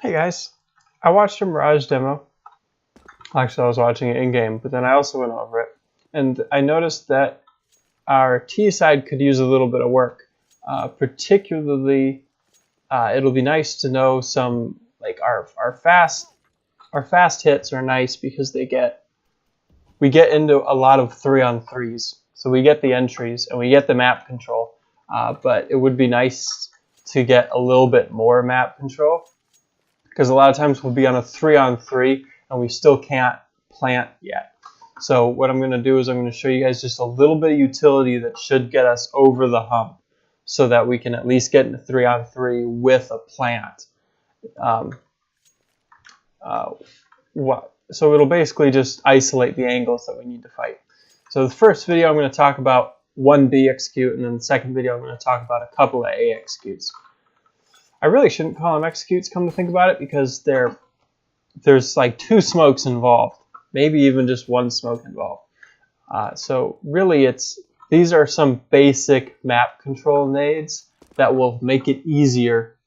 Hey guys, I watched a Mirage demo. Actually, I was watching it in-game, but then I also went over it. And I noticed that our T side could use a little bit of work. Particularly, it'll be nice to know some, like our fast hits are nice because we get into a lot of 3-on-3s. So we get the entries and we get the map control. But it would be nice to get a little bit more map control, because a lot of times we'll be on a 3-on-3 and we still can't plant yet. So what I'm going to do is I'm going to show you guys just a little bit of utility that should get us over the hump so that we can at least get into 3-on-3 with a plant. So it'll basically just isolate the angles that we need to fight. So the first video I'm going to talk about one B execute, and then the second video I'm going to talk about a couple of A executes. I really shouldn't call them executes, come to think about it, because there's like 2 smokes involved, maybe even just 1 smoke involved. So really these are some basic map control nades that will make it easier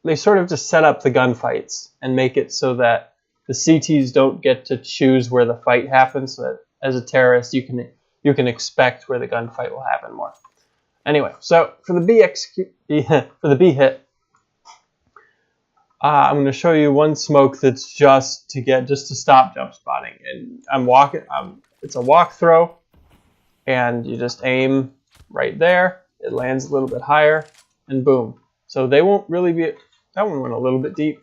they sort of just set up the gunfights and make it so that the CTs don't get to choose where the fight happens, so that as a terrorist you can expect where the gunfight will happen more. Anyway, so for the B hit, I'm going to show you one smoke that's just to stop jump spotting. And I'm walking. It's a walk throw, and you just aim right there. It lands a little bit higher, and boom. So they won't really be. That one went a little bit deep.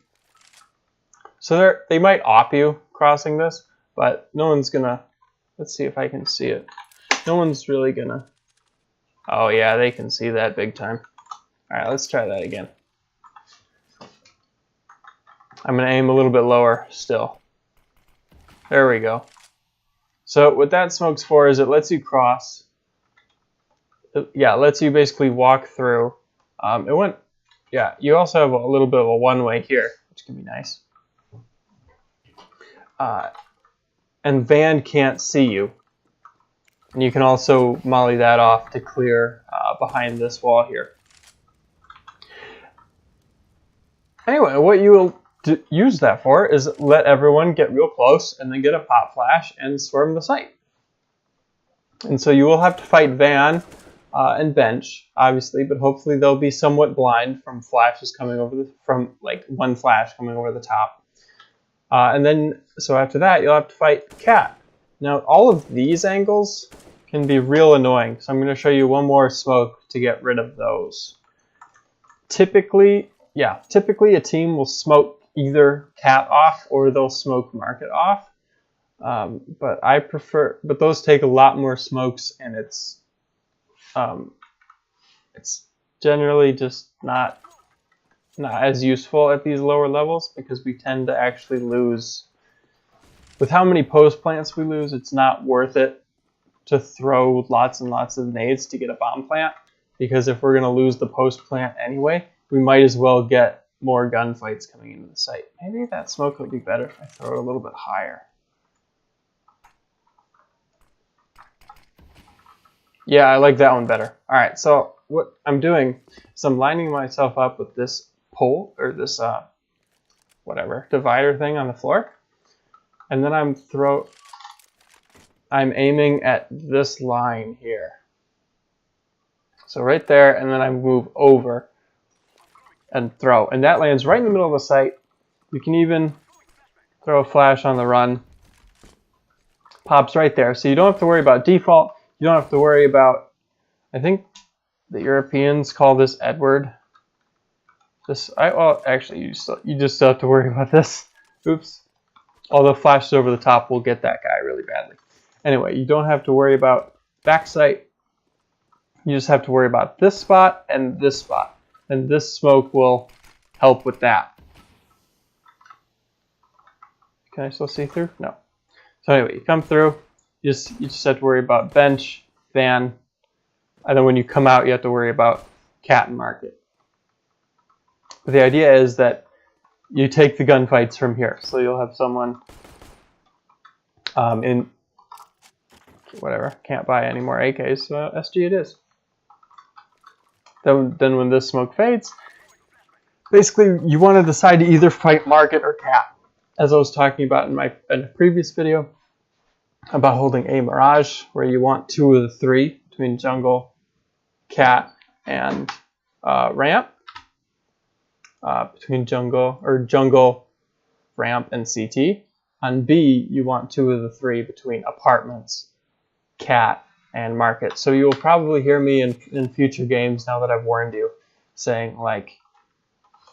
So they might op you crossing this, but no one's gonna. Let's see if I can see it. No one's really gonna. Oh yeah, they can see that big time. All right, let's try that again. I'm going to aim a little bit lower still. There we go. So what that smoke's for is it lets you cross. It lets you basically walk through. You also have a little bit of a one-way here, which can be nice. And Van can't see you. And you can also molly that off to clear behind this wall here. Anyway, what you will use that for is let everyone get real close and then get a pop flash and swarm the site. And so you will have to fight Van and Bench, obviously, but hopefully they'll be somewhat blind from flashes coming over from like one flash coming over the top. And then, so after that, you'll have to fight Cat. Now, all of these angles can be real annoying, so I'm going to show you one more smoke to get rid of those. Typically a team will smoke either Cat off or they'll smoke Market off. But those take a lot more smokes, and it's generally just not as useful at these lower levels, because we tend to actually lose. With how many post plants we lose, it's not worth it to throw lots and lots of nades to get a bomb plant, because if we're going to lose the post plant anyway, we might as well get more gunfights coming into the site. Maybe that smoke would be better if I throw it a little bit higher. Yeah, I like that one better. All right, so what I'm doing is I'm lining myself up with this pole, or this divider thing on the floor, and then I'm aiming at this line here. So right there, and then I move over and throw. And that lands right in the middle of the site. You can even throw a flash on the run. Pops right there. So you don't have to worry about default. You don't have to worry about, I think the Europeans call this Edward. Actually, you just have to worry about this. Oops. Although flashes over the top will get that guy really badly. Anyway, you don't have to worry about backside. You just have to worry about this spot and this spot. And this smoke will help with that. Can I still see through? No. So anyway, you come through. You just have to worry about Bench, Van. And then when you come out, you have to worry about Cat and Market. But the idea is that you take the gunfights from here. So you'll have someone in whatever, can't buy any more AKs, so SG it is. Then when this smoke fades, basically you want to decide to either fight market or cat, as I was talking about in a previous video about holding a Mirage, where you want 2 of the 3 between jungle, cat, and ramp. Between jungle, ramp, and CT. On B, you want 2 of the 3 between apartments, cat, and market. So you will probably hear me in future games, now that I've warned you, saying like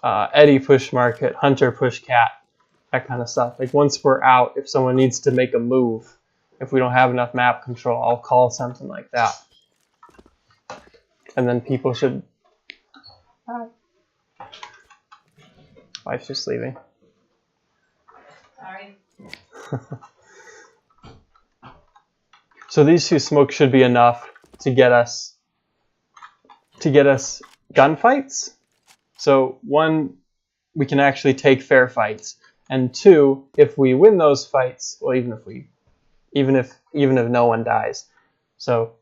Eddie push market, Hunter push cat, that kind of stuff. Like once we're out, if someone needs to make a move, if we don't have enough map control, I'll call something like that. And then people should... Hi. Wife's just leaving. Sorry. So these 2 smokes should be enough to get us gunfights. So 1, we can actually take fair fights, and 2, if we win those fights, well, even if no one dies. So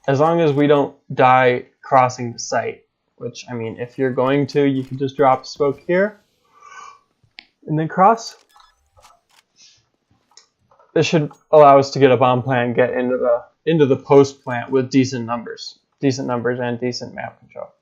as long as we don't die crossing the site, which, I mean, if you're going to, you can just drop a smoke here and then cross. This should allow us to get a bomb plant and get into the post plant with decent numbers and decent map control.